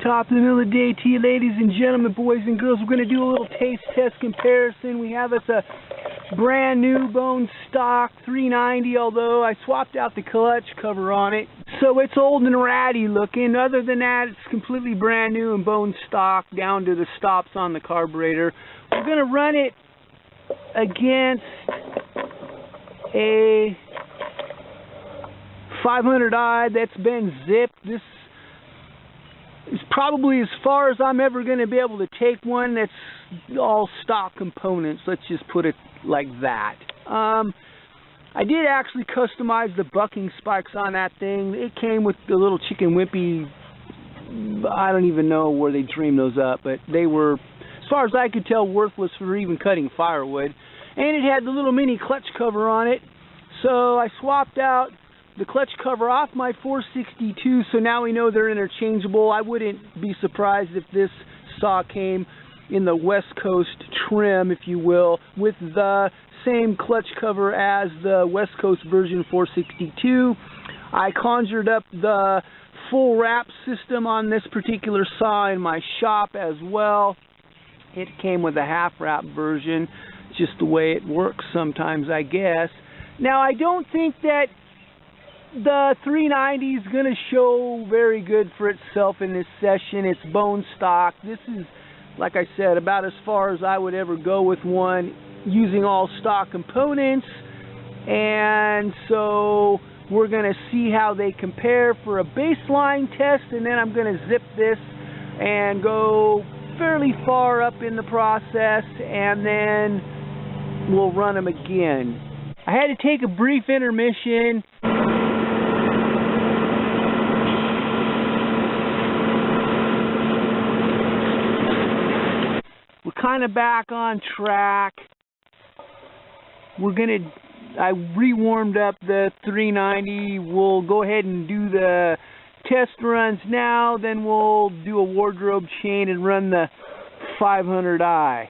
Top of the middle of the day to you, ladies and gentlemen, boys and girls. We're going to do a little taste test comparison. We have us a brand new bone stock 390, although I swapped out the clutch cover on it, so it's old and ratty looking. Other than that, it's completely brand new and bone stock down to the stops on the carburetor. We're going to run it against a 500i that's been zipped. This is probably as far as I'm ever going to be able to take one that's all stock components. Let's just put it like that. I did actually customize the bucking spikes on that thing. It came with the little chicken wimpy. I don't even know where they dreamed those up, but they were, as far as I could tell, worthless for even cutting firewood. And it had the little mini clutch cover on it, so I swapped out the clutch cover off my 462, so now we know they're interchangeable. I wouldn't be surprised if this saw came in the West Coast trim, if you will, with the same clutch cover as the West Coast version 462. I conjured up the full wrap system on this particular saw in my shop as well. It came with a half wrap version, just the way it works sometimes, I guess. Now, I don't think that the 390 is going to show very good for itself in this session. It's bone stock. This is, like I said, about as far as I would ever go with one using all stock components. And so we're going to see how they compare for a baseline test, and then I'm going to zip this and go fairly far up in the process, and then we'll run them again. I had to take a brief intermission. Kind of back on track. I rewarmed up the 390. We'll go ahead and do the test runs now, then we'll do a wardrobe chain and run the 500i.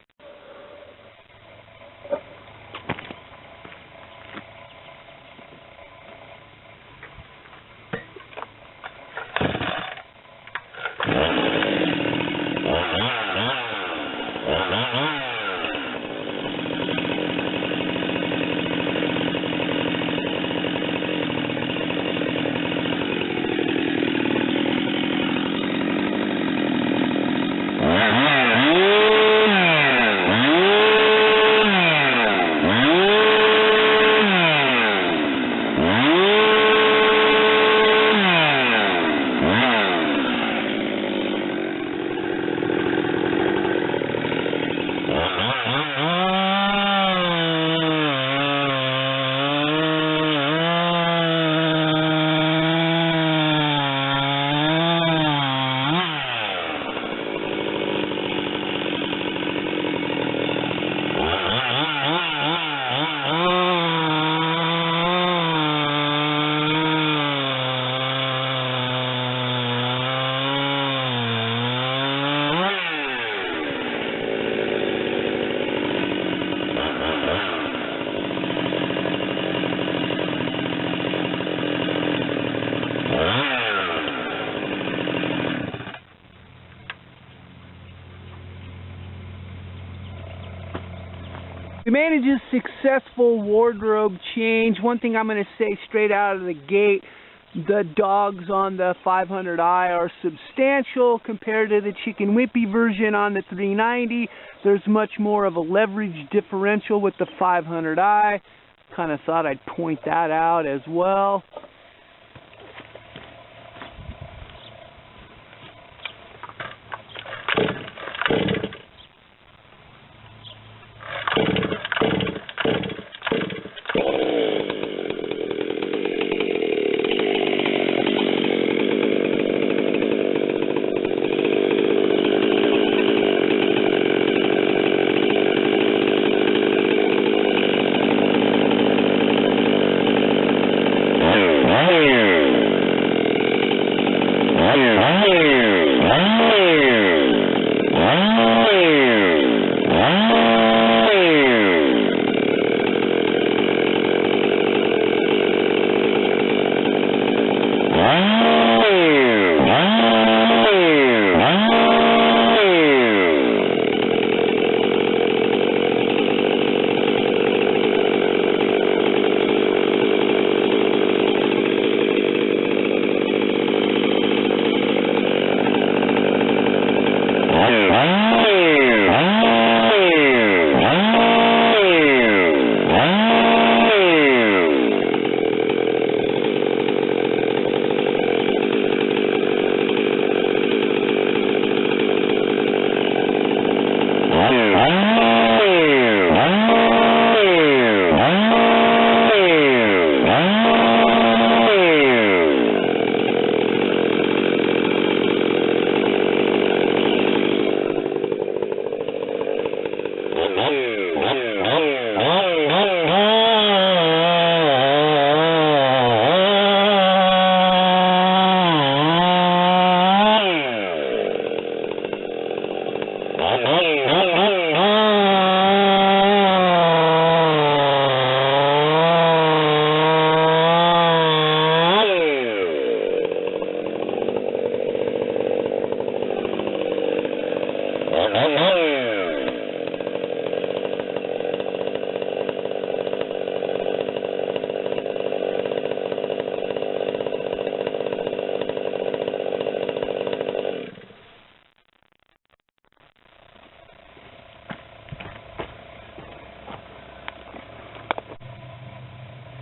We managed a successful wardrobe change. One thing I'm going to say straight out of the gate, the dogs on the 500i are substantial compared to the chicken wimpy version on the 390. There's much more of a leverage differential with the 500i. Kind of thought I'd point that out as well.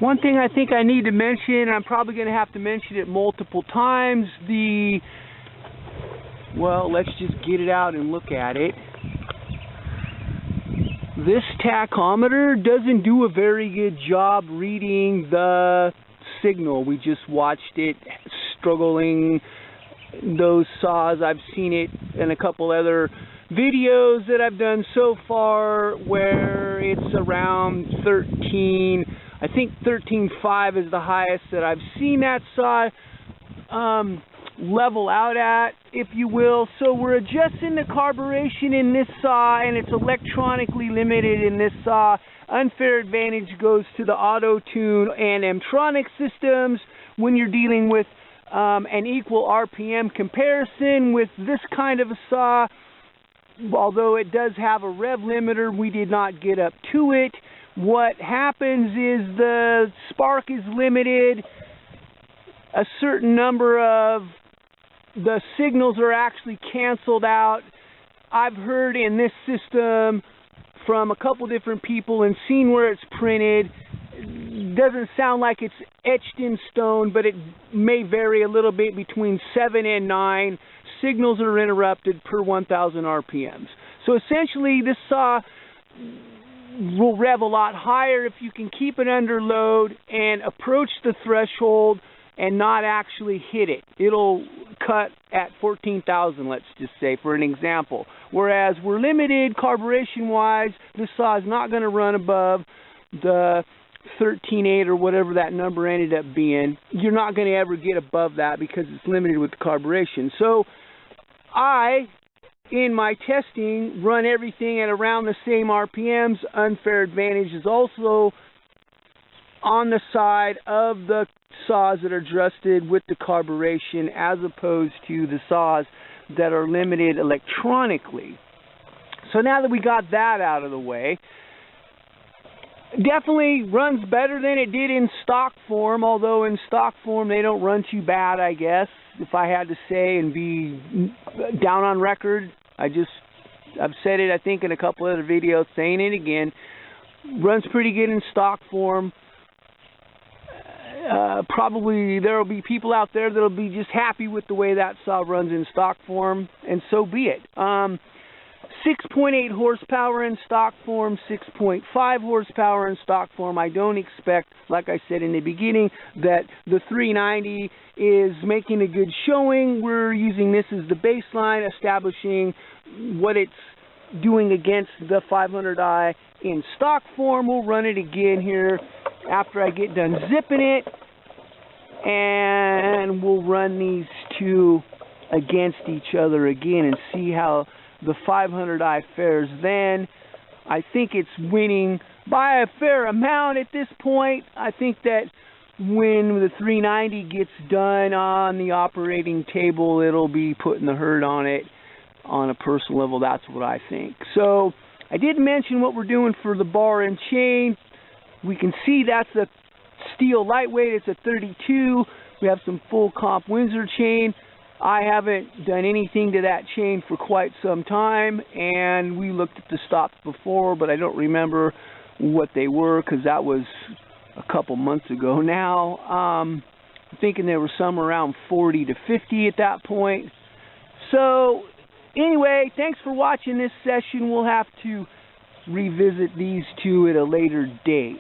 One thing I think I need to mention, I'm probably going to have to mention it multiple times, well, let's just get it out and look at it. This tachometer doesn't do a very good job reading the signal. We just watched it struggling those saws. I've seen it in a couple other videos that I've done so far where it's around 13. I think 13.5 is the highest that I've seen that saw level out at, if you will. So we're adjusting the carburation in this saw, and it's electronically limited in this saw. Unfair advantage goes to the auto tune and Mtronic systems when you're dealing with an equal RPM comparison with this kind of a saw. Although it does have a rev limiter, we did not get up to it. What happens is the spark is limited. A certain number of the signals are actually canceled out. I've heard in this system from a couple different people and seen where it's printed. It doesn't sound like it's etched in stone, but it may vary a little bit between 7 and 9. Signals are interrupted per 1,000 RPMs. So essentially this saw will rev a lot higher if you can keep it under load and approach the threshold and not actually hit it. It'll cut at 14,000, let's just say, for an example. Whereas we're limited carburation-wise, this saw is not going to run above the 13.8 or whatever that number ended up being. You're not going to ever get above that because it's limited with the carburation. So I, in my testing, run everything at around the same RPMs. Unfair advantage is also on the side of the saws that are adjusted with the carburation as opposed to the saws that are limited electronically. So now that we got that out of the way, definitely runs better than it did in stock form, although in stock form they don't run too bad, I guess, if I had to say and be down on record. I've said it, I think, in a couple other videos, saying it again. Runs pretty good in stock form. Probably there will be people out there that will be just happy with the way that saw runs in stock form, and so be it. 6.8 horsepower in stock form, 6.5 horsepower in stock form. I don't expect, like I said in the beginning, that the 390 is making a good showing. We're using this as the baseline, establishing what it's doing against the 500i in stock form. We'll run it again here after I get done zipping it, and we'll run these two against each other again and see how the 500i fares then. I think it's winning by a fair amount at this point. I think that when the 390 gets done on the operating table, it'll be putting the hurt on it on a personal level. That's what I think. So I did mention what we're doing for the bar and chain. We can see that's a Stihl lightweight. It's a 32. We have some full comp Windsor chain. I haven't done anything to that chain for quite some time, and we looked at the stops before, but I don't remember what they were because that was a couple months ago now. I'm thinking there were some around 40 to 50 at that point. So anyway, thanks for watching this session. We'll have to revisit these two at a later date.